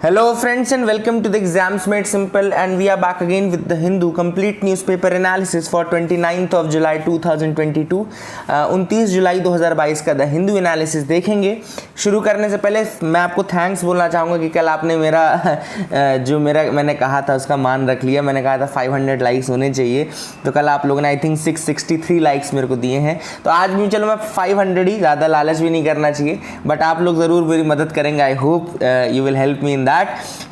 Hello friends and welcome to the Exams Made Simple, and we are back again with the Hindu complete newspaper analysis for 29th of July 2022। 29 जुलाई 2022 का the Hindu analysis देखेंगे। शुरू करने से पहले मैं आपको thanks बोलना चाहूँगा कि कल आपने मैंने कहा था उसका मान रख लिया। मैंने कहा था 500 लाइक्स होने चाहिए, तो कल आप लोगों ने आई थिंक 663 लाइक्स मेरे को दिए हैं। तो आज भी चलो मैं 500 ही, ज़्यादा लालच भी नहीं करना चाहिए, बट आप लोग ज़रूर मेरी मदद करेंगे। आई hope you will help me in that.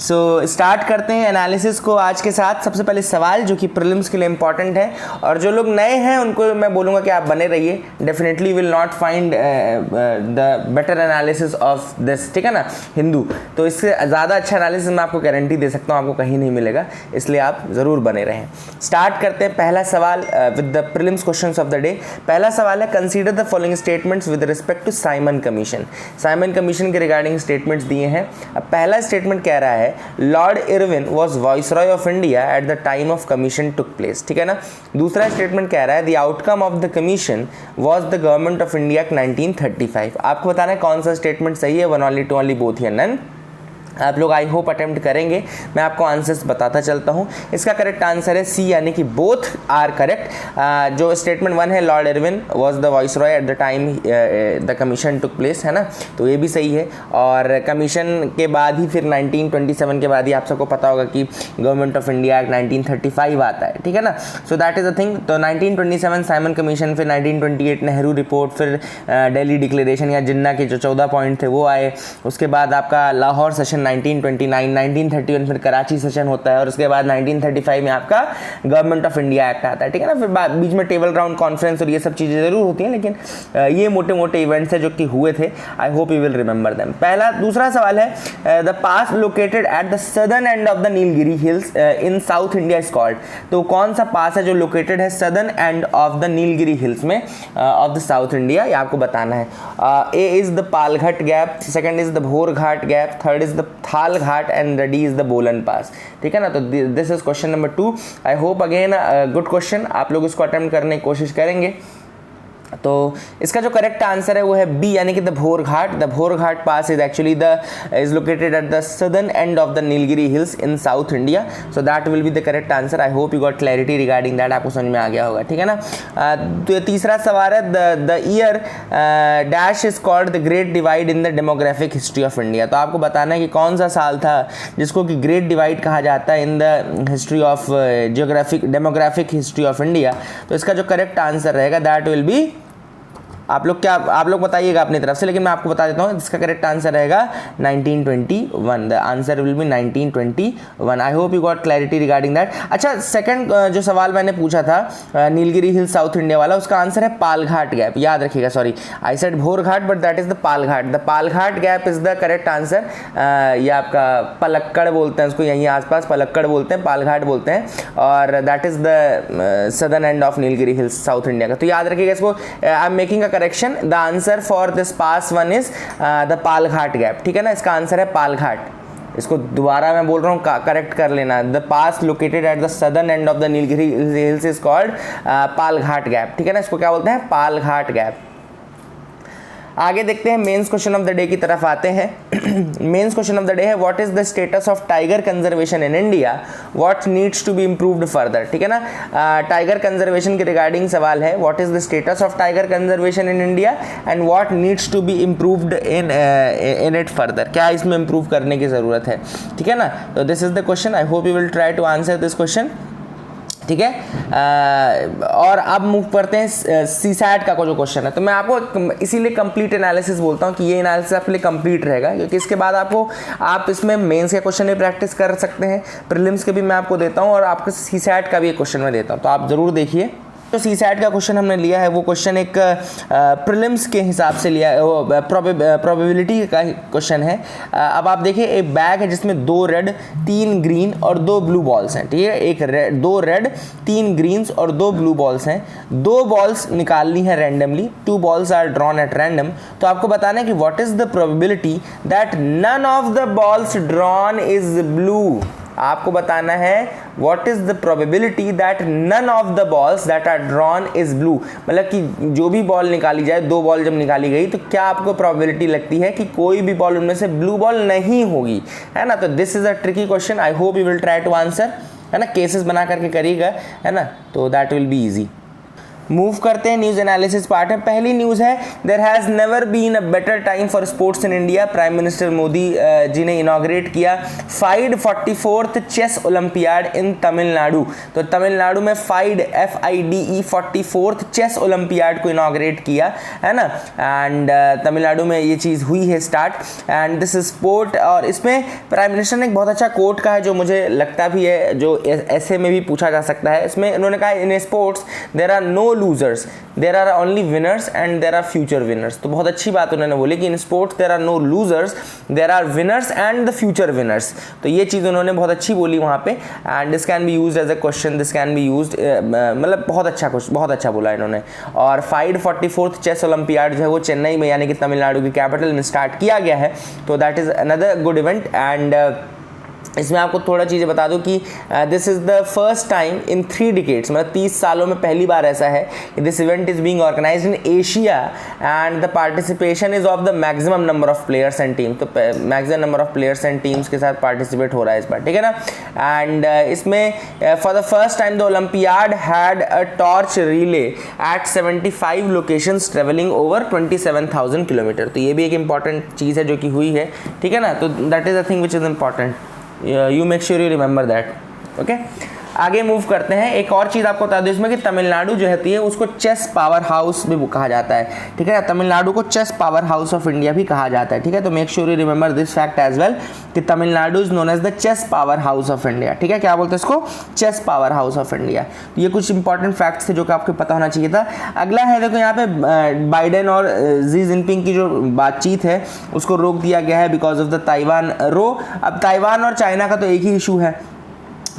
So start करते हैं एनालिसिस को आज के साथ। सबसे पहले सवाल जो कि प्रीलिम्स के लिए इंपॉर्टेंट है, और जो लोग नए हैं उनको मैं बोलूँगा कि आप बने रहिए। Definitely will not find the better analysis of this, ठीक है ना, हिंदू। तो इससे ज़्यादा अच्छा एनालिसिस मैं आपको गारंटी दे सकता हूँ, आपको कहीं नहीं मिलेगा, इसलिए आप ज़रूर बने रहें। स्टार्ट करते हैं पहला सवाल with the prelims questions of the day. पहला सवाल है, consider the following statements with respect to Simon Commission. Simon commission के रिगार्डिंग स्टेटमेंट्स दिए हैं। अब पहला स्टेटमेंट कह रहा है, Lord Irwin was viceroy of India at the time of commission took place, ठीक है ना। दूसरा स्टेटमेंट कह रहा है, the outcome of the commission was the government of India act 1935। आपको बताना है कौन सा स्टेटमेंट सही है, one only, two only, both या नन। आप लोग आई होप अटेम्प्ट करेंगे। मैं आपको आंसर्स बताता चलता हूँ। इसका करेक्ट आंसर है सी, यानी कि बोथ आर करेक्ट। जो स्टेटमेंट वन है, Lord Irwin was the viceroy eight the time the commission took place, है ना, तो ये भी सही है। और कमीशन के बाद ही फिर 1927 के बाद ही आप सबको पता होगा कि गवर्नमेंट ऑफ इंडिया एक्ट 1935 आता है, ठीक है ना। So that is a thing. तो 1927 साइमन कमीशन, फिर 1928 नेहरू रिपोर्ट, फिर दिल्ली डिक्लेरेशन या जिन्ना के जो 14 पॉइंट थे वो आए। उसके बाद आपका लाहौर सेशन 1929, 1931 फिर कराची सेशन होता है, और उसके बाद 1935 में आपका गवर्नमेंट ऑफ इंडिया एक्ट आता है, ठीक है ना। फिर बीच में टेबल राउंड कॉन्फ्रेंस और ये सब चीज़ें ज़रूर होती हैं, लेकिन ये मोटे मोटे इवेंट्स हैं जो कि हुए थे। I hope you will remember them. दूसरा सवाल है, the pass located at the southern end of the Nilgiri Hills in South India is called. तो कौन सा पास है जो लोकेटेड है southern end of the Nilgiri Hills में ऑफ द साउथ इंडिया, ये आपको बताना है। A is the Palghat gap, second is the Bhor Ghat gap, third is the Thal Ghat, and D is the बोलन पास, ठीक है ना। तो this is question number 2। I hope again good question, आप लोग इसको अटेम्प्ट करने की कोशिश करेंगे। तो इसका जो करेक्ट आंसर है वो है बी, यानी कि the Bhor Ghat. The Bhor Ghat pass is actually is located at the southern end of the Nilgiri Hills in South India. So that will be the correct answer. I hope you got clarity regarding that, आपको समझ में आ गया होगा, ठीक है ना। तो तीसरा सवाल है, the year dash is called the great divide in the demographic history of India. तो आपको बताना है कि कौन सा साल था जिसको कि ग्रेट डिवाइड कहा जाता है in the history of demographic history of India. तो इसका जो करेक्ट आंसर रहेगा दैट विल बी, आप लोग बताइएगा अपनी तरफ से, लेकिन मैं आपको बता देता हूँ इसका करेक्ट आंसर रहेगा 1921। The answer will be 1921। I hope you got clarity regarding that. अच्छा, सेकंड जो सवाल मैंने पूछा था नीलगिरी हिल साउथ इंडिया वाला, उसका आंसर है पालघाट गैप। याद रखिएगा, sorry I said Bhor Ghat, but that is the Palghat. The Palghat gap is the correct answer. ये आपका पलक्कड़ बोलते हैं उसको, यहीं आसपास पलक्कड़ बोलते हैं, पालघाट बोलते हैं, और that is the southern end of Nilgiri hills south India का। तो याद रखिएगा इसको। I am making a correction, the answer for this pass one is the Palghat gap, ठीक है ना। इसका आंसर है पालघाट। इसको दोबारा मैं बोल रहा हूँ, करेक्ट कर लेना। The pass located at the southern end of the Nilgiri hills is called Palghat gap, ठीक है ना। इसको क्या बोलते हैं, पालघाट गैप। आगे देखते हैं, mains question of the day की तरफ आते हैं। Mains question of the day है, what is the status of tiger conservation in India, what needs to be improved further, ठीक है ना। टाइगर कंजर्वेशन के रिगार्डिंग सवाल है, what is the status of tiger conservation in India and what needs to be improved in it further. क्या इसमें improve करने की ज़रूरत है, ठीक है ना। तो this is the question. I hope you will try to answer this question, ठीक है। और अब मूव करते हैं सीसैट का जो क्वेश्चन है। तो मैं आपको इसीलिए कंप्लीट एनालिसिस बोलता हूँ कि ये एनालिसिस आपके लिए कंप्लीट रहेगा, क्योंकि इसके बाद आप इसमें मेंस के क्वेश्चन भी प्रैक्टिस कर सकते हैं, प्रीलिम्स के भी मैं आपको देता हूँ, और आपको सीसैट का भी एक क्वेश्चन मैं देता हूँ, तो आप ज़रूर देखिए। तो सीसैट का क्वेश्चन हमने लिया है, वो क्वेश्चन एक प्रीलिम्स के हिसाब से लिया है, वो प्रोबेबिलिटी का क्वेश्चन है। अब आप देखिए, एक बैग है जिसमें 2 रेड 3 ग्रीन और 2 ब्लू बॉल्स हैं, ठीक है। 2 रेड 3 ग्रीन्स और 2 ब्लू बॉल्स हैं। 2 बॉल्स निकालनी है randomly, 2 balls are drawn at random. तो आपको बताना है कि what is the probability that none of the balls drawn is blue. आपको बताना है what is the probability that none of the balls that are drawn is blue, मतलब कि जो भी बॉल निकाली जाए, 2 बॉल जब निकाली गई तो क्या आपको प्रोबेबिलिटी लगती है कि कोई भी बॉल उनमें से ब्लू बॉल नहीं होगी, है ना। तो this is a tricky question, I hope you will try to answer, है ना, केसेस बना करके करिएगा, है ना, तो that will be easy. Move करते हैं न्यूज़ एनालिसिस पार्ट में। पहली न्यूज़ है, there has never been a better time for sports in India. Prime minister Modi ji ने इनॉग्रेट किया 544th चेस ओलंपियाड इन तमिलनाडु। तो तमिलनाडु में FIDE 44th चेस ओलंपियाड को इनॉग्रेट किया, है ना, एंड तमिलनाडु में ये चीज़ हुई है स्टार्ट, एंड दिस स्पोर्ट। और इसमें प्राइम मिनिस्टर ने एक बहुत अच्छा कोट कहा है जो मुझे लगता भी है, जो ऐसे में भी पूछा जा सकता है। इसमें उन्होंने कहा, in sports there are no losers, there are only winners and there are future winners। तो बहुत अच्छी बात उन्होंने बोली कि in sports there are no losers, there are winners and the future winners। तो ये चीज़ उन्होंने बहुत अच्छी बोली वहाँ पे, and this can be used as a question, this can be used, मतलब बहुत अच्छा बोला इन्होंने। और 544th चेस ओलंपियाड जो है वो चेन्नई में यानी कि तमिलनाडु की कैपिटल में स्टार्ट किया गया है, तो that is another good event. And इसमें आपको थोड़ा चीज़ें बता दूं कि this is the first time in 3 decades, मतलब 30 सालों में पहली बार ऐसा है कि this event is being organised in Asia and the participation is of the maximum number of players and team. तो maximum number of players and teams के साथ पार्टिसिपेट हो रहा है इस बार, ठीक है ना। एंड इसमें for the first time the Olympiad had a torch relay at 75 locations travelling over 27,000 kilometre. तो ये भी एक इंपॉर्टेंट चीज़ है जो कि हुई है, ठीक है ना। तो that is a thing which is important, you make sure you remember that, okay। आगे मूव करते हैं। एक और चीज़ आपको बता दूं इसमें कि तमिलनाडु जो होती है उसको चेस पावर हाउस भी कहा जाता है, ठीक है। तमिलनाडु को chess power house of India भी कहा जाता है, ठीक है। तो make sure you remember this fact as well कि Tamil Nadu is known as the chess power house of India, ठीक है। क्या बोलते हैं इसको? Chess power house of India. तो ये कुछ इंपॉर्टेंट फैक्ट्स थे जो कि आपको पता होना चाहिए था। अगला है, देखो यहाँ पे बाइडेन और जी जिनपिंग की जो बातचीत है उसको रोक दिया गया है बिकॉज ऑफ द ताइवान रो। अब ताइवान और चाइना का तो एक ही इशू है,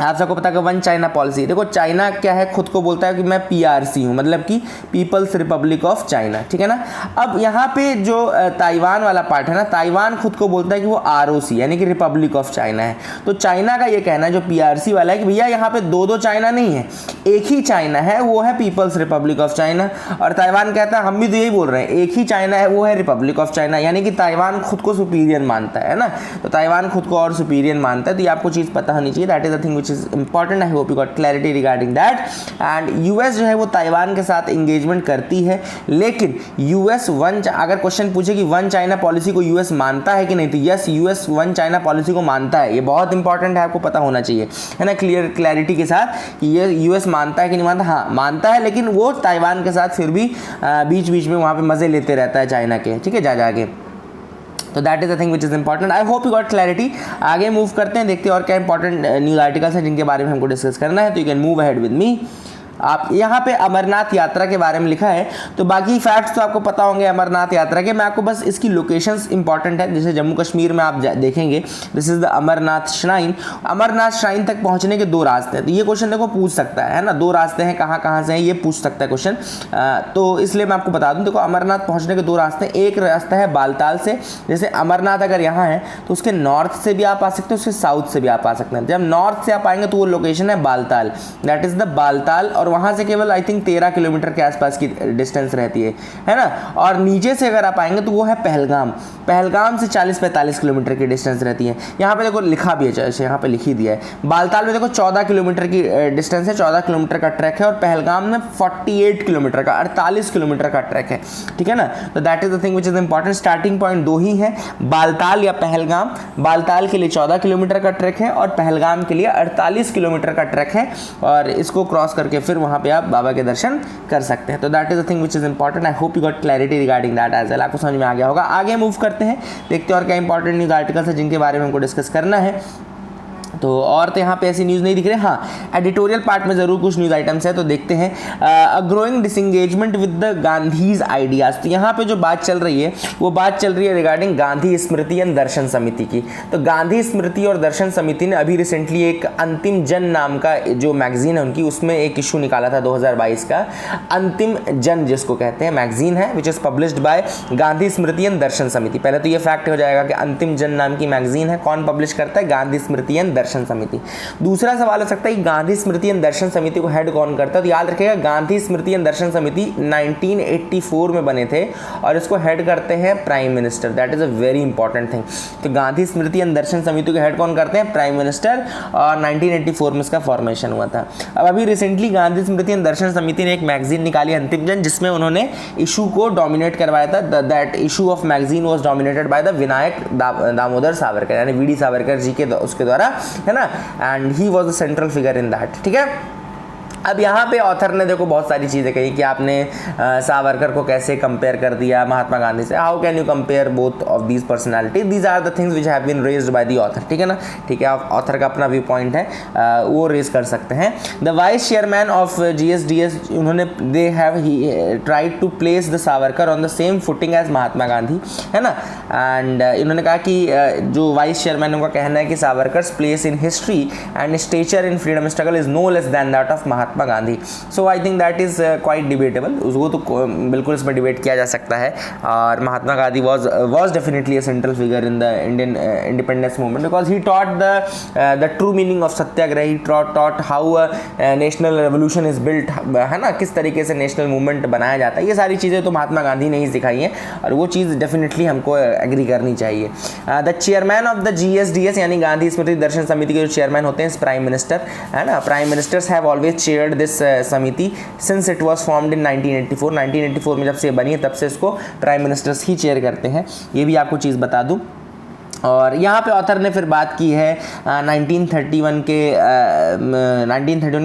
आप सबको पता है कि 1 चाइना पॉलिसी। देखो चाइना क्या है, खुद को बोलता है कि मैं PRC हूँ, मतलब कि पीपल्स रिपब्लिक ऑफ चाइना, ठीक है ना। अब यहाँ पे जो ताइवान वाला पार्ट है ना, ताइवान खुद को बोलता है कि वो ROC यानी कि रिपब्लिक ऑफ चाइना है। तो चाइना का ये कहना है जो PRC वाला है कि भैया यहाँ पे 2 चाइना नहीं है, एक ही चाइना है, वो है पीपल्स रिपब्लिक ऑफ चाइना। और ताइवान कहता है हम भी तो यही बोल रहे हैं, एक ही चाइना है, वो है रिपब्लिक ऑफ चाइना, यानी कि ताइवान खुद को सुपीरियर मानता है ना। तो ताइवान खुद को और सुपीरियर मानता है। तो ये आपको चीज़ पता होनी चाहिए, that is the thing which is important. I hope you got clarity regarding that. And US जो है वो ताइवान के साथ इंगेजमेंट करती है, लेकिन US अगर क्वेश्चन पूछे कि 1 चाइना पॉलिसी को US मानता है कि नहीं, तो यस US 1 चाइना पॉलिसी को मानता है। ये बहुत इंपॉर्टेंट है, आपको पता होना चाहिए, है ना, क्लैरिटी के साथ कि ये US मानता है कि नहीं मानता। हाँ मानता है, लेकिन वो ताइवान के साथ फिर भी बीच बीच में वहाँ पे मज़े लेते रहता है चाइना के, ठीक है, जाके। तो that is the thing which is important. I hope you got clarity. आगे मूव करते हैं, देखते हैं और क्या इंपॉर्टेंट न्यूज़ आर्टिकल्स हैं जिनके बारे में हमको डिस्कस करना है। तो you can move ahead with मी। आप यहाँ पे अमरनाथ यात्रा के बारे में लिखा है, तो बाकी फैक्ट्स तो आपको पता होंगे अमरनाथ यात्रा के। मैं आपको बस इसकी लोकेशंस इंपॉर्टेंट है, जैसे जम्मू कश्मीर में आप देखेंगे this is the Amarnath shrine. Amarnath shrine तक पहुँचने के 2 रास्ते हैं। तो ये क्वेश्चन देखो पूछ सकता है ना, 2 रास्ते हैं, कहाँ से हैं ये पूछ सकता है क्वेश्चन। तो इसलिए मैं आपको बता दूँ, देखो अमरनाथ पहुँचने के 2 रास्ते हैं। एक रास्ता है बालताल से, जैसे अमरनाथ अगर यहाँ है तो उसके नॉर्थ से भी आप आ सकते हैं, उसके साउथ से भी आप आ सकते हैं। जब नॉर्थ से आप आएंगे तो वो लोकेशन है Baltal, that is the Baltal. और वहाँ से केवल आई थिंक 13 किलोमीटर के आसपास की डिस्टेंस रहती है ना। और नीचे से अगर आप आएंगे तो वो है पहलगाम। पहलगाम से 40-45 किलोमीटर की डिस्टेंस रहती है। यहाँ पे देखो लिखा भी है, जैसे यहाँ पे लिखी दिया है। बालताल में देखो 14 किलोमीटर की डिस्टेंस है, 14 किलोमीटर का ट्रैक है। और पहलगाम में 48 किलोमीटर का 48 किलोमीटर का ट्रैक है, ठीक है ना। तो that is the thing which is important. Starting point 2 ही है, बालताल या पहलगाम। बालताल के लिए 14 किलोमीटर का ट्रैक है और पहलगाम के लिए 48 किलोमीटर का ट्रैक है। और इसको क्रॉस करके फिर वहाँ पे आप बाबा के दर्शन कर सकते हैं। तो that is the thing which is important. I hope you got clarity regarding that as well. आपको समझ में आ गया होगा। आगे मूव करते हैं, देखते हैं और क्या इंपॉर्टेंट न्यूज़ आर्टिकल्स है जिनके बारे में हमको डिस्कस करना है। तो और तो यहाँ पे ऐसी न्यूज़ नहीं दिख रही। हाँ, एडिटोरियल पार्ट में ज़रूर कुछ न्यूज़ आइटम्स है, तो देखते हैं। A growing disengagement with the Gandhi's ideas. तो यहाँ पे जो बात चल रही है वो बात चल रही है रिगार्डिंग गांधी स्मृति एंड दर्शन समिति की। तो गांधी स्मृति और दर्शन समिति ने अभी रिसेंटली एक अंतिम जन नाम का जो मैगजीन है उनकी, उसमें एक इशू निकाला था 2022 का। अंतिम जन जिसको कहते हैं मैगजीन है, which is published by Gandhi Smriti and Darshan Samiti. पहले तो ये फैक्ट हो जाएगा कि अंतिम जन नाम की मैगजीन है, कौन पब्लिश करता है? गांधी स्मृति एंड दर्शन समिति। दूसरा सवाल हो सकता है कि गांधी स्मृति एंड दर्शन समिति को हेड कौन करता है, तो याद रखिएगा गांधी स्मृति एंड दर्शन समिति 1984 में बने थे और इसको हेड करते हैं prime minister. That is a very important thing. तो गांधी स्मृति एंड दर्शन समिति को हेड कौन करते हैं, प्राइम मिनिस्टर, और 1984 में इसका फॉर्मेशन हुआ था। अब अभी रिसेंटली गांधी स्मृति एंड दर्शन समिति ने एक मैगजीन निकाली अंतिम जन, जिसमें उन्होंने इशू को डोमिनेट करवाया था। That issue of magazine was dominated by the Vinayak Damodar Savarkar, यानी वीडी सावरकर जी के उसके द्वारा, है ना, and he was the central figure in that. ठीक है, अब यहाँ पे ऑथर ने देखो बहुत सारी चीज़ें कही कि आपने सावरकर को कैसे कंपेयर कर दिया महात्मा गांधी से। How can you compare both of these personality, these are the things which have been raised by the author. ठीक है ना, ठीक है, ऑथर का अपना व्यू पॉइंट है, वो रेज कर सकते हैं। The vice chairman of GSDS, उन्होंने they have tried to place the Savarkar on the same footing as Mahatma Gandhi, है ना, एंड इन्होंने कहा कि जो वाइस चेयरमैन उनका कहना है कि Savarkar's place in history and stature in freedom struggle is no less than that of Mahatma Gandhi. So I think that is quite debatable, उसको तो बिल्कुल इसमें डिबेट किया जा सकता है। और Mahatma Gandhi was definitely a central figure in the Indian independence movement because he taught the true meaning of Satyagraha, he taught how a national revolution is built, है ना, किस तरीके से नेशनल मूवमेंट बनाया जाता है। ये सारी चीज़ें तो महात्मा गांधी ने ही सिखाई हैं और वो चीज़ डेफिनेटली हमको एग्री करनी चाहिए। The chairman of the GSDS यानी गांधी स्मृति दर्शन समिति के जो चेयरमैन होते हैं प्राइम मिनिस्टर, है ना, prime ministers have always chaired this samiti since it was formed in 1984 में जब से बनी है तब से इसको प्राइम मिनिस्टर्स ही चेयर करते हैं। ये भी आपको चीज़ बता दूं। और यहाँ पे ऑथर ने फिर बात की है 1931 के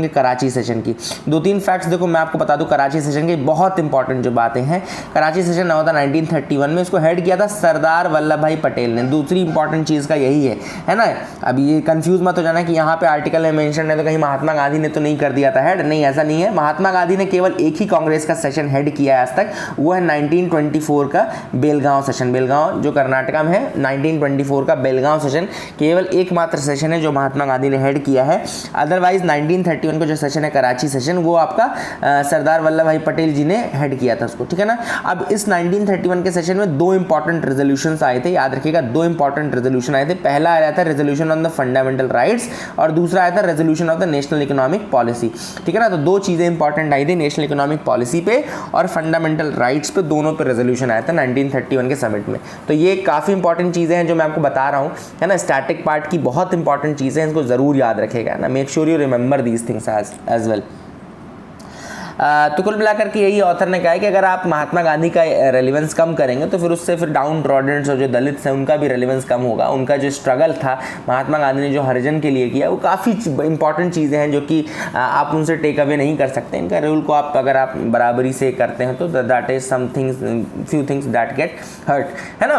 कराची सेशन की। 2-3 फैक्ट्स देखो मैं आपको बता दूँ कराची सेशन की, बहुत इंपॉर्टेंट जो बातें हैं। कराची सेशन हुआ था 1931 में, इसको हेड किया था सरदार वल्लभ भाई पटेल ने। दूसरी इंपॉर्टेंट चीज़ का यही है ना। अब ये कंफ्यूज मत हो जाना कि यहाँ पे आर्टिकल में मेंशन है तो कहीं महात्मा गांधी ने तो नहीं कर दिया था हेड, नहीं, ऐसा नहीं है। महात्मा गांधी ने केवल एक ही कांग्रेस का सेशन हेड किया है आज तक, वो है 1924 का बेलगांव सेशन। बेलगांव जो कर्नाटका में है, 1924 का बेलगांव सेशन केवल एकमात्र सेशन है जो महात्मा गांधी ने हेड किया है। अदरवाइज 1931 का जो सेशन है कराची सेशन, वो आपका सरदार वल्लभ भाई पटेल जी ने हेड किया था उसको। ठीक है ना। अब इस 1931 के सेशन में 2 इंपॉर्टेंट रेजोल्यूशंस आए थे, याद रखिएगा 2 इंपॉर्टेंट रेजोल्यूशन आए थे। पहला आया था resolution on the fundamental rights और दूसरा आया था resolution of the national economic policy. ठीक है ना, तो 2 चीज़ें इंपॉर्टेंट आई थी, नेशनल इकोनॉमिक पॉलिसी पे और फंडामेंटल राइट्स पे, दोनों पे रेजोल्यूशन आया था 1931 के समिट में। तो ये काफ़ी इंपॉर्टेंट चीज़ें हैं जो मैं आपको बता रहा हूँ, है ना। स्टैटिक पार्ट की बहुत इंपॉर्टेंट चीज़ें हैं, इसको ज़रूर याद रखेगा ना। Make sure you remember these things as well. तो कुल मिलाकर के यही ऑथर ने कहा है कि अगर आप महात्मा गांधी का रेलिवेंस कम करेंगे तो फिर उससे फिर डाउन ट्रॉडेंट्स और जो दलित हैं उनका भी रेलिवेंस कम होगा। उनका जो स्ट्रगल था महात्मा गांधी ने जो हरिजन के लिए किया, वो काफ़ी इंपॉर्टेंट चीज़ें हैं जो कि आप उनसे टेक अवे नहीं कर सकते। इनका रूल को आप अगर आप बराबरी से करते हैं तो that is something few things that get hurt, है ना।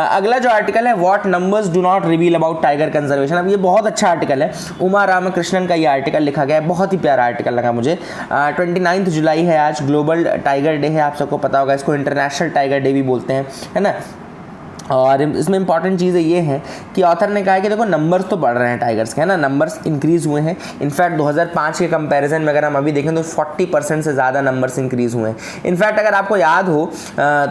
अगला जो आर्टिकल है, what numbers do not reveal about tiger conservation. अब ये बहुत अच्छा आर्टिकल है, उमा रामकृष्णन का ये आर्टिकल लिखा गया है, बहुत ही प्यारा आर्टिकल लगा मुझे। 29 जुलाई है आज, ग्लोबल टाइगर डे है, आप सबको पता होगा, इसको इंटरनेशनल टाइगर डे भी बोलते हैं, है ना। और इसमें इंपॉर्टेंट चीज़ें ये हैं कि ऑथर ने कहा है कि देखो नंबर्स तो बढ़ रहे हैं टाइगर्स के, है ना, नंबर्स इंक्रीज़ हुए हैं। इनफैक्ट 2005 के कंपैरिजन में अगर हम अभी देखें तो 40% से ज़्यादा नंबर्स इंक्रीज़ हुए हैं। इनफैक्ट अगर आपको याद हो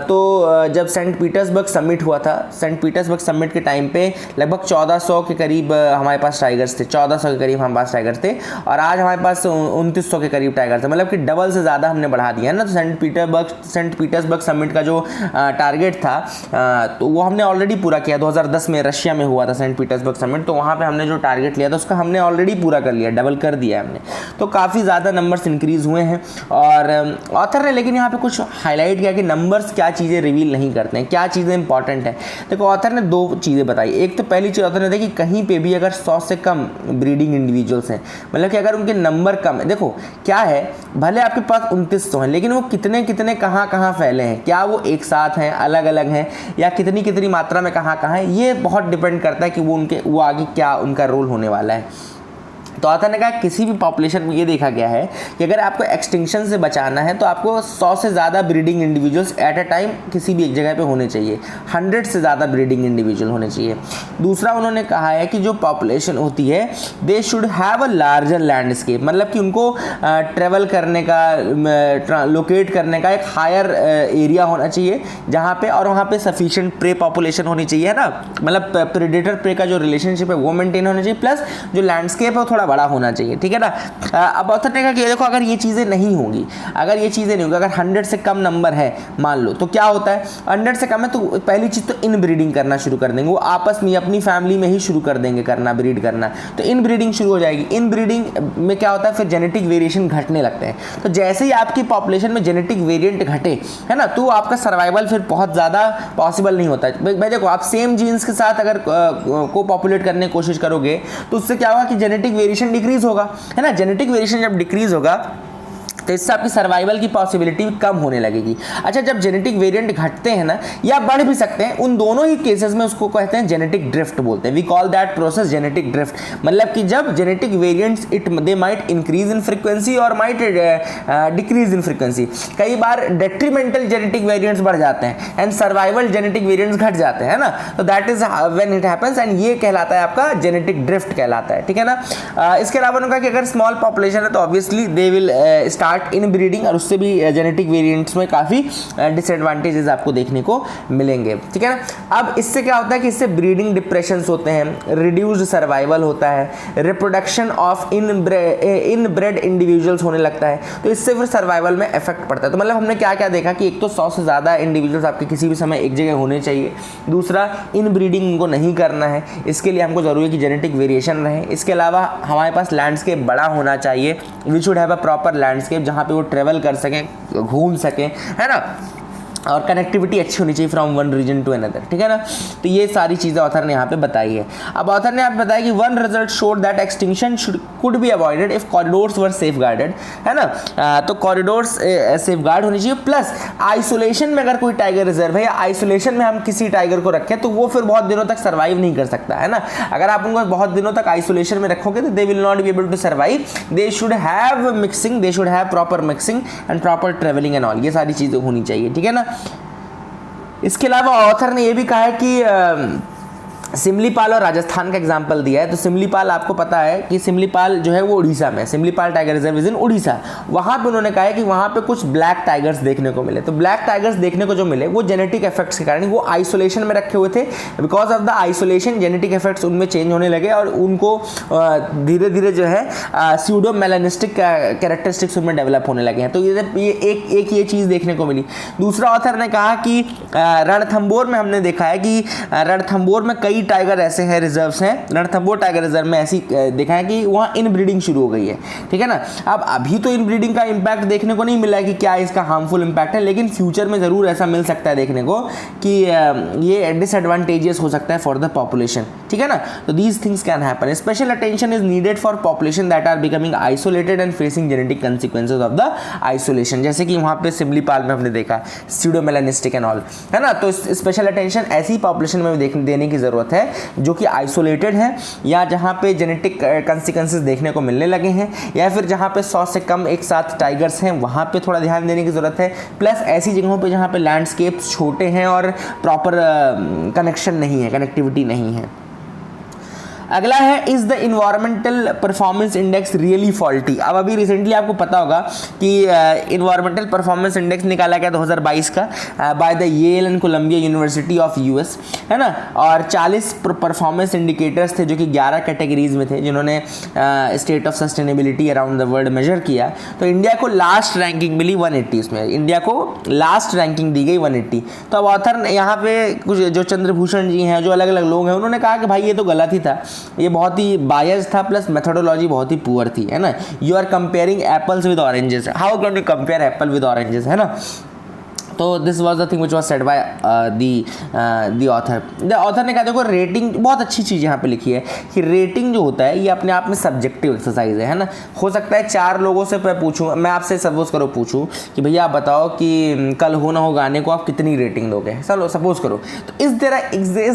तो जब सेंट पीटर्सबर्ग समिट हुआ था, सेंट पीटर्सबर्ग समिट के टाइम पे लगभग 1400 के करीब हमारे पास टाइगर्स थे, 1400 के करीब हमारे पास टाइगर्स थे, और आज हमारे पास 2900 के करीब टाइगर्स थे, मतलब कि डबल से ज़्यादा हमने बढ़ा दिया है ना। तो सेंट पीटर्सबर्ग समिट का जो टारगेट था तो वो हमने ऑलरेडी पूरा किया। 2010 में रशिया में हुआ था सेंट पीटर्सबर्ग समिट, तो वहाँ पे हमने जो टारगेट लिया था उसका हमने ऑलरेडी पूरा कर लिया, डबल कर दिया हमने। तो काफ़ी ज़्यादा नंबर्स इंक्रीज़ हुए हैं। और ऑथर ने लेकिन यहाँ पे कुछ हाईलाइट किया कि नंबर्स क्या चीज़ें रिवील नहीं करते हैं, क्या चीज़ें इंपॉर्टेंट है। देखो ऑथर ने 2 चीज़ें बताई। एक तो पहली चीज़ ऑथर ने देखी कि कहीं पर भी अगर 100 से कम ब्रीडिंग इंडिविजुअल्स हैं, मतलब कि अगर उनके नंबर कम है, देखो क्या है, भले आपके पास 2900 हैं लेकिन वो कितने कितने कहाँ फैले हैं, क्या वो एक साथ हैं, अलग अलग हैं, या कितनी मात्रा में कहाँ है, ये बहुत डिपेंड करता है कि वो आगे क्या उनका रोल होने वाला है। तो ऑथर ने कहा किसी भी पॉपुलेशन में ये देखा गया है कि अगर आपको एक्सटिंक्शन से बचाना है तो आपको 100 से ज़्यादा breeding individuals at a time किसी भी एक जगह पे होने चाहिए, 100 से ज़्यादा ब्रीडिंग इंडिविजुअल होने चाहिए। दूसरा उन्होंने कहा है कि जो पॉपुलेशन होती है दे should have a larger landscape, मतलब कि उनको ट्रेवल करने का, लोकेट करने का एक हायर एरिया होना चाहिए जहाँ पे, और वहाँ पे सफिशिएंट प्रे पॉपुलेशन होनी चाहिए, है ना, मतलब प्रेडेटर प्रे का जो रिलेशनशिप है वो मेंटेन होना चाहिए, प्लस जो लैंडस्केप है वो थोड़ा बड़ा होना चाहिए, ठीक है ना। अब ऑथर ने कहा कि देखो अगर ये चीज़ें नहीं होंगी, अगर 100 से कम नंबर है मान लो, तो क्या होता है, 100 से कम है तो पहली चीज़ तो इन ब्रीडिंग करना शुरू कर देंगे, वो आपस में अपनी फैमिली में ही शुरू कर देंगे करना, ब्रीड करना, तो इन ब्रीडिंग शुरू हो जाएगी। इन ब्रीडिंग में क्या होता है, फिर जेनेटिक वेरिएशन घटने लगते हैं, तो जैसे ही आपकी पॉपुलेशन में जेनेटिक वेरिएंट घटे, है ना, तो आपका सर्वाइवल फिर बहुत ज़्यादा पॉसिबल नहीं होता है। भाई देखो, आप सेम जीन्स के साथ अगर को पॉपुलेट करने की कोशिश करोगे तो उससे क्या होगा कि जेनेटिक वेरिएशन डिक्रीज होगा, है ना। जेनेटिक वेरिएशन जब डिक्रीज होगा तो इससे आपकी सर्वाइवल की पॉसिबिलिटी कम होने लगेगी। अच्छा, जब जेनेटिक वेरिएंट घटते हैं ना, या बढ़ भी सकते हैं, उन दोनों ही केसेस में उसको कहते हैं जेनेटिक ड्रिफ्ट बोलते हैं। We call that process genetic drift, मतलब कि जब genetic variants they might increase in frequency और माइट डिक्रीज इन फ्रीक्वेंसी। कई बार डेट्रीमेंटल जेनेटिक वेरिएंट्स बढ़ जाते हैं एंड सर्वाइवल जेनेटिक वेरिएंट्स घट जाते हैं, है ना, तो that is when it happens, and ये कहलाता है आपका जेनेटिक ड्रिफ्ट कहलाता है, ठीक है ना। इसके अलावा उन्होंने कहा कि अगर स्मॉल पॉपुलेशन है तो obviously they will start in breeding, और उससे भी जेनेटिक वेरिएंट्स में काफ़ी डिसएडवांटेजेस आपको देखने को मिलेंगे, ठीक है ना। अब इससे क्या होता है कि इससे ब्रीडिंग डिप्रेशंस होते हैं, रिड्यूस्ड सर्वाइवल होता है, रिप्रोडक्शन ऑफ इनब्रेड इंडिविजुअल्स होने लगता है, तो इससे फिर सर्वाइवल में इफेक्ट पड़ता है। तो मतलब हमने क्या क्या देखा कि एक तो 100 से ज़्यादा इंडिविजुअल्स आपके किसी भी समय एक जगह होने चाहिए, दूसरा इन ब्रीडिंग उनको नहीं करना है, इसके लिए हमको ज़रूरी है कि जेनेटिक वेरिएशन रहे, इसके अलावा हमारे पास लैंडस्केप बड़ा होना चाहिए, we should have a proper landscape जहाँ पे वो ट्रेवल कर सकें, घूम सकें, है ना, और कनेक्टिविटी अच्छी होनी चाहिए from one region to another, ठीक है ना। तो ये सारी चीज़ें ऑथर ने यहाँ पे बताई है। अब ऑथर ने यहाँ पे बताया कि one result showed that extinction could be avoided if corridors were safe guarded, है ना, तो कॉरिडोर्स सेफ गार्ड होनी चाहिए, प्लस आइसोलेशन में अगर कोई टाइगर रिजर्व है या आइसोलेशन में हम किसी टाइगर को रखें तो वो फिर बहुत दिनों तक सर्वाइव नहीं कर सकता, है ना। अगर आप उनको बहुत दिनों तक आइसोलेशन में रखोगे तो they will not be able to survive, they should have mixing, they should have proper mixing and proper travelling and all, ये सारी चीज़ें होनी चाहिए, ठीक है ना। इसके अलावा ऑथर ने यह भी कहा है कि सिमलीपाल और राजस्थान का एग्जाम्पल दिया है। तो सिमलीपाल आपको पता है कि सिमलीपाल जो है वो उड़ीसा में, Similipal tiger reserve is in Odisha, वहाँ पे उन्होंने कहा है कि वहाँ पे कुछ ब्लैक टाइगर्स देखने को मिले। तो ब्लैक टाइगर्स देखने को जो मिले वो जेनेटिक इफेक्ट्स के कारण, वो आइसोलेशन में रखे हुए थे, because of the isolation genetic effects उनमें चेंज होने लगे और उनको धीरे धीरे जो है स्यूडो मेलानिस्टिक कैरेक्टरिस्टिक्स उनमें डेवलप होने लगे हैं। तो ये एक ये चीज़ देखने को मिली। दूसरा ऑथर ने कहा कि रणथंबोर में हमने देखा है कि रणथंबोर में कई टाइगर ऐसे हैं, रिजर्व्स हैं, रणथंबोर टाइगर रिजर्व में ऐसी देखा है कि वहाँ इन ब्रीडिंग शुरू हो गई है, ठीक है ना। अब अभी तो इन ब्रीडिंग का इम्पैक्ट देखने को नहीं मिला है कि क्या इसका हार्मफुल इम्पैक्ट है, लेकिन फ्यूचर में ज़रूर ऐसा मिल सकता है देखने को कि ये डिसएडवांटेजेस हो सकता है फॉर द पॉपुलेशन, ठीक है ना। तो these things can happen, special attention is needed for population that are becoming isolated and facing genetic consequences of the isolation, जैसे कि वहाँ पे सिमलीपाल में हमने देखा स्यूडोमेलानिस्टिक एंड ऑल, है ना। तो स्पेशल अटेंशन ऐसी पॉपुलेशन में देने की ज़रूरत है जो कि आइसोलेटेड है, या जहाँ पे जेनेटिक कंसिक्वेंसेस देखने को मिलने लगे हैं, या फिर जहाँ पे 100 से कम एक साथ टाइगर्स हैं वहाँ पे थोड़ा ध्यान देने की ज़रूरत है, प्लस ऐसी जगहों पे जहाँ पे लैंडस्केप्स छोटे हैं और प्रॉपर कनेक्शन नहीं है, कनेक्टिविटी नहीं है। अगला है, is the environmental performance index really faulty. अब अभी रिसेंटली आपको पता होगा कि इन्वायरमेंटल परफॉर्मेंस इंडेक्स निकाला गया 2022 का by the Yale and Columbia university of US, है ना, और 40 परफॉर्मेंस इंडिकेटर्स थे जो कि 11 कैटेगरीज में थे जिन्होंने state of sustainability around the world measure किया। तो इंडिया को लास्ट रैंकिंग मिली 180, उसमें इंडिया को लास्ट रैंकिंग दी गई 180। तो अब ऑथर यहाँ पे कुछ जो चंद्रभूषण जी हैं, जो अलग अलग लोग हैं, उन्होंने कहा कि भाई ये तो गलत ही था, ये बहुत ही बायस था, प्लस मेथोडोलॉजी बहुत ही पुअर थी, है ना। You are comparing apples with oranges, how can you compare apple with oranges, है ना। तो this was the thing which was said by the author ने कहा देखो रेटिंग बहुत अच्छी चीज़ यहाँ पे लिखी है कि रेटिंग जो होता है ये अपने आप में सब्जेक्टिव एक्सरसाइज है ना। हो सकता है 4 लोगों से पूछूँ मैं आपसे, सपोज करो पूछूँ कि भैया आप बताओ कि कल हो ना हो गाने को आप कितनी रेटिंग दोगे, चलो सपोज करो। तो इस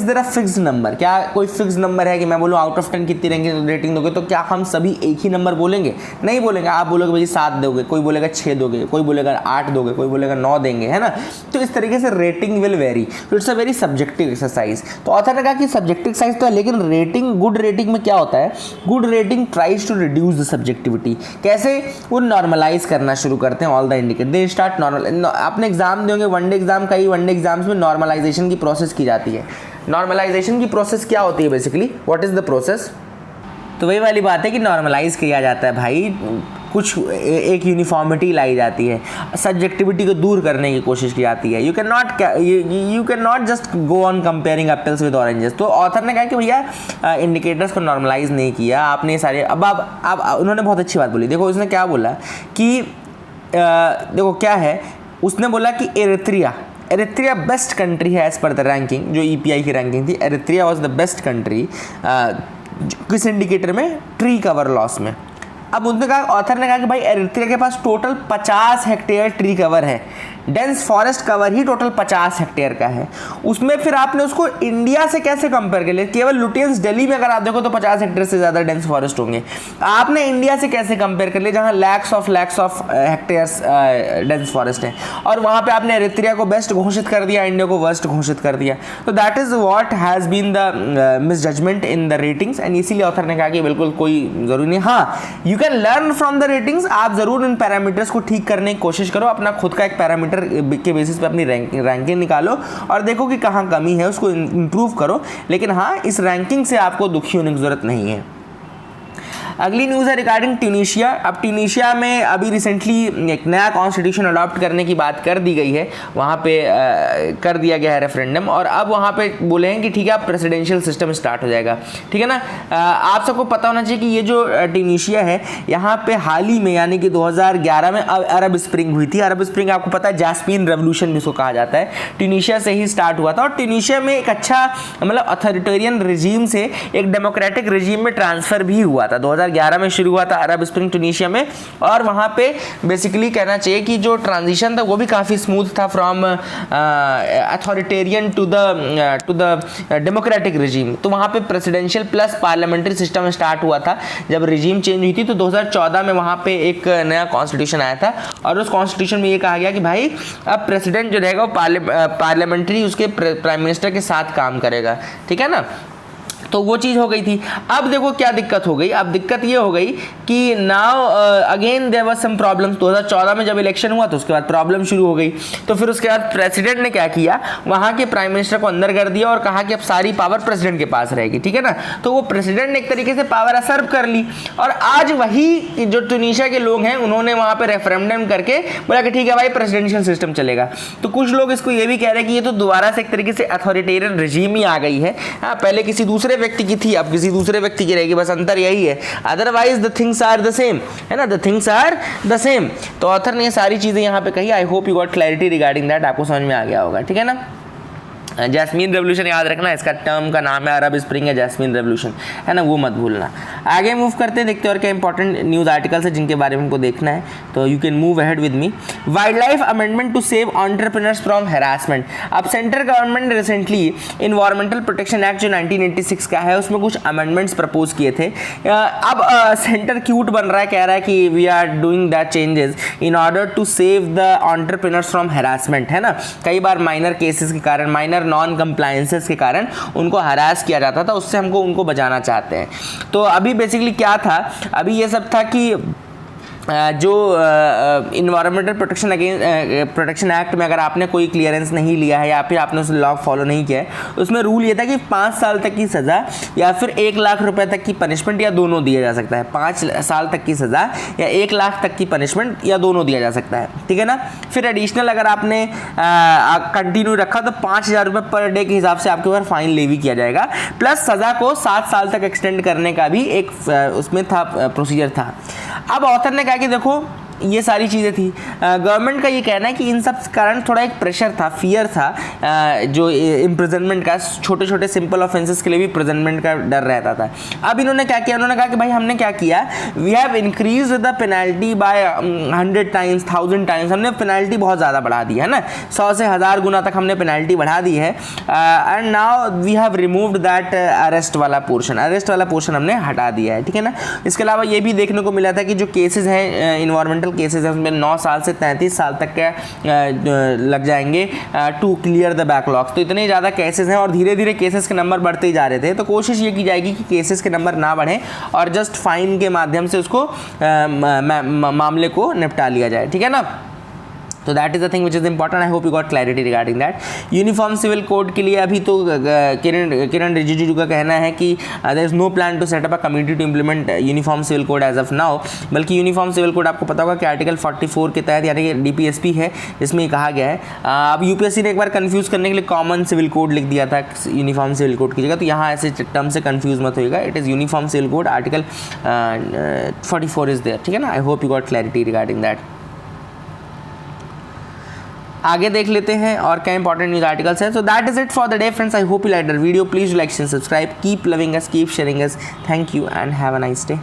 देर फिक्स नंबर, क्या कोई फिक्स नंबर है कि मैं बोलूँ आउट ऑफ 10 कितनी रेटिंग दोगे, तो क्या हम सभी एक ही नंबर बोलेंगे? नहीं बोलेंगे। आप बोलोगे भाई 7 दोगे, कोई बोलेगा 6 दोगे, कोई बोलेगा 8 दोगे, कोई बोलेगा 9 देंगे, है ना। तो इस तरीके से रेटिंग विल वेरी, तो it's a very subjective exercise. तो ऑथर ने कहा कि सब्जेक्टिव एक्सरसाइज तो है, लेकिन रेटिंग, गुड रेटिंग में क्या होता है, good rating tries to reduce the subjectivity. कैसे? वो नॉर्मलाइज करना शुरू करते हैं all the indicator, they start normal. अपने एग्जाम देंगे वनडे एग्जाम, कई वनडे एग्जाम्स में नॉर्मलाइजेशन की प्रोसेस की जाती है। नॉर्मलाइजेशन की प्रोसेस क्या होती है basically, what is the process? तो वही वाली बात है कि नॉर्मलाइज किया जाता है भाई, कुछ एक यूनिफॉर्मिटी लाई जाती है, सब्जेक्टिविटी को दूर करने की कोशिश की जाती है। You can not just go on comparing apples with oranges. तो ऑथर ने कहा कि भैया इंडिकेटर्स को नॉर्मलाइज नहीं किया आपने सारे। अब उन्होंने बहुत अच्छी बात बोली। देखो उसने क्या बोला कि देखो क्या है, उसने बोला कि एरिथ्रिया बेस्ट कंट्री है एज पर द रैंकिंग, जो EPI की रैंकिंग थी। एरिथ्रिया वॉज द बेस्ट कंट्री किस इंडिकेटर में, ट्री कवर लॉस में। अब उन्होंने कहा, ऑथर ने कहा कि भाई एरिथ्रिया के पास टोटल 50 हेक्टेयर ट्री कवर है, डेंस फॉरेस्ट कवर ही टोटल 50 हेक्टेयर का है। उसमें फिर आपने उसको इंडिया से कैसे कंपेयर कर लिया? केवल लुटियंस दिल्ली में अगर आप देखो तो 50 हेक्टेयर से ज़्यादा डेंस फॉरेस्ट होंगे। आपने इंडिया से कैसे कंपेयर कर लिया जहाँ lakhs of hectares dense forest है, और वहाँ पे आपने एरिथ्रिया को बेस्ट घोषित कर दिया, इंडिया को वर्स्ट घोषित कर दिया। तो that is what has been the misjudgment in the ratings. And इसीलिए ऑथर ने कहा कि बिल्कुल कोई ज़रूरी नहीं, हाँ you can learn from the ratings. आप ज़रूर इन पैरामीटर्स को ठीक करने की कोशिश करो, अपना खुद का एक पैरामीटर के बेसिस पे अपनी रैंकिंग निकालो और देखो कि कहाँ कमी है, उसको इंप्रूव करो। लेकिन हाँ, इस रैंकिंग से आपको दुखी होने की जरूरत नहीं है। अगली न्यूज़ है रिगार्डिंग ट्यूनीशिया। अब ट्यूनीशिया में अभी रिसेंटली एक नया कॉन्स्टिट्यूशन अडॉप्ट करने की बात कर दी गई है, वहाँ पे कर दिया गया है रेफरेंडम, और अब वहाँ पे बोले हैं कि ठीक है अब प्रेसिडेंशियल सिस्टम स्टार्ट हो जाएगा, ठीक है ना। आप सबको पता होना चाहिए कि ये जो ट्यूनीशिया है, यहाँ पे हाल ही में यानी कि 2011 में अरब स्प्रिंग हुई थी। अरब स्प्रिंग आपको पता है जैस्मीन रेवोल्यूशन भी इसको कहा जाता है, ट्यूनीशिया से ही स्टार्ट हुआ था। और ट्यूनीशिया में एक अच्छा मतलब अथॉरिटेरियन रिजीम से एक डेमोक्रेटिक रिजीम में ट्रांसफ़र भी हुआ था। 2011 में शुरू हुआ था अरब स्प्रिंग ट्यूनीशिया में, और वहाँ पे बेसिकली कहना चाहिए कि जो ट्रांजिशन था वो भी काफ़ी स्मूथ था from authoritarian to the democratic regime. तो वहाँ पे presidential plus parliamentary system start हुआ था। जब रिजीम चेंज हुई थी तो 2014 में वहाँ पे एक नया कॉन्स्टिट्यूशन आया था, और उस कॉन्स्टिट्यूशन में ये कहा गया कि भाई अब प्रेसिडेंट जो रहेगा वो पार्लियामेंट्री उसके प्राइम मिनिस्टर के साथ काम करेगा, ठीक है ना। तो वो चीज़ हो गई थी। अब देखो क्या दिक्कत हो गई, अब दिक्कत ये हो गई कि now again there was some problems. 2014 में जब इलेक्शन हुआ तो उसके बाद प्रॉब्लम शुरू हो गई। तो फिर उसके बाद प्रेसिडेंट ने क्या किया, वहाँ के प्राइम मिनिस्टर को अंदर कर दिया और कहा कि अब सारी पावर प्रेसिडेंट के पास रहेगी, ठीक है ना। तो वो प्रेसिडेंट ने एक तरीके से पावर असर्व कर ली, और आज वही जो ट्यूनीशिया के लोग हैं उन्होंने वहाँ पे रेफरेंडम करके बोला कि ठीक है भाई प्रेसिडेंशियल सिस्टम चलेगा। तो कुछ लोग इसको ये भी कह रहे हैं कि ये तो दोबारा से एक तरीके से अथॉरिटेरियन रिजीम ही आ गई है। हाँ, पहले किसी दूसरे व्यक्ति की थी, अब किसी दूसरे व्यक्ति की रहेगी, बस अंतर यही है, otherwise the things are the same, है ना, the things are the same. तो ऑथर ने ये सारी चीजें यहाँ पे कही। I hope you got clarity regarding that, आपको समझ में आ गया होगा, ठीक है ना। जैस्मीन रेवोल्यूशन याद रखना, इसका टर्म का नाम है अरब स्प्रिंग या जैस्मीन रेवोल्यूशन, है ना, वो मत भूलना। आगे मूव करते हैं, देखते हैं और क्या इंपॉर्टेंट न्यूज़ आर्टिकल्स है जिनके बारे में हमको देखना है। तो you can move ahead with me. Wildlife amendment to save entrepreneurs from harassment. अब सेंट्रल गवर्नमेंट ने रिसेंटली इन्वायरमेंटल प्रोटेक्शन एक्ट जो 1986 का है उसमें कुछ अमेंडमेंट्स प्रपोज किए थे। अब सेंटर क्यूट बन रहा है, कह रहा है कि we are doing that changes in order to save the entrepreneurs from harassment, है ना। कई बार माइनर केसेस के कारण, माइनर नॉन कंप्लायंसेस के कारण उनको हरास किया जाता था, उससे हमको उनको बचाना चाहते हैं। तो अभी बेसिकली क्या था, अभी ये सब था कि जो इन्वायरमेंटल प्रोटेक्शन एक्ट में अगर आपने कोई क्लियरेंस नहीं लिया है या फिर आपने उस लॉ फॉलो नहीं किया है, उसमें रूल ये था कि 5 साल तक की सज़ा या फिर 1 लाख रुपए तक की पनिशमेंट या दोनों दिया जा सकता है। 5 साल तक की सज़ा या 1 लाख तक की पनिशमेंट या दोनों दिया जा सकता है, ठीक है ना। फिर एडिशनल अगर आपने कंटिन्यू रखा तो 5,000 रुपये पर डे के हिसाब से आपके ऊपर फाइन लेवी किया जाएगा, प्लस सज़ा को 7 साल तक एक्सटेंड करने का भी एक उसमें था, प्रोसीजर था। अब ऑथर ने कहा कि देखो ये सारी चीज़ें थी। गवर्नमेंट का ये कहना है कि इन सब कारण थोड़ा एक प्रेशर था, फियर था, जो इम्प्रिजनमेंट का, छोटे छोटे सिंपल ऑफेंसेस के लिए भी इम्प्रिजनमेंट का डर रहता था। अब इन्होंने क्या किया, उन्होंने कहा कि भाई हमने क्या किया, we have increase the penalty by 100 times 1000 times, हमने पेनल्टी बहुत ज़्यादा बढ़ा दी है ना, 100 से 1000 गुना तक हमने पेनल्टी बढ़ा दी है। And now we have removed that arrest वाला पोर्शन, अरेस्ट वाला पोर्शन हमने हटा दिया है, ठीक है ना। इसके अलावा ये भी देखने को मिला था कि जो केसेस हैं इन्वायरमेंटल केसेस हैं उसमें 9 साल से 33 साल तक का लग जाएंगे टू क्लियर द बैकलॉग्स। तो इतने ज़्यादा केसेस हैं और धीरे धीरे केसेस के नंबर बढ़ते ही जा रहे थे, तो कोशिश ये की जाएगी कि केसेस के नंबर ना बढ़ें और जस्ट फाइन के माध्यम से उसको मामले को निपटा लिया जाए, ठीक है ना। तो that is the thing which is important. I hope you got clarity regarding that. Uniform civil code के लिए अभी तो किरण रिजिजू का कहना है कि there is no plan to set up a committee to implement uniform civil code as of now. बल्कि uniform civil code आपको पता होगा कि आर्टिकल 44 के तहत, यानी कि DPSP है, जिसमें ये कहा गया है। अब UPSC ने एक बार कन्फ्यूज़ करने के लिए कॉमन सिविल कोड लिख दिया था यूनिफॉर्म सिविल कोड की जगह, तो यहाँ ऐसे टर्म से कन्फ्यूज़ मत होइएगा। It is uniform civil code, article 44 is there, ठीक है ना। I hope you got clarity regarding that. आगे देख लेते हैं और क्या इंपॉर्टेंट न्यूज़ आर्टिकल्स हैं। So that is it for the day friends. I hope you like the video. Please like and subscribe, keep loving us, keep sharing us. Thank you and have a nice day.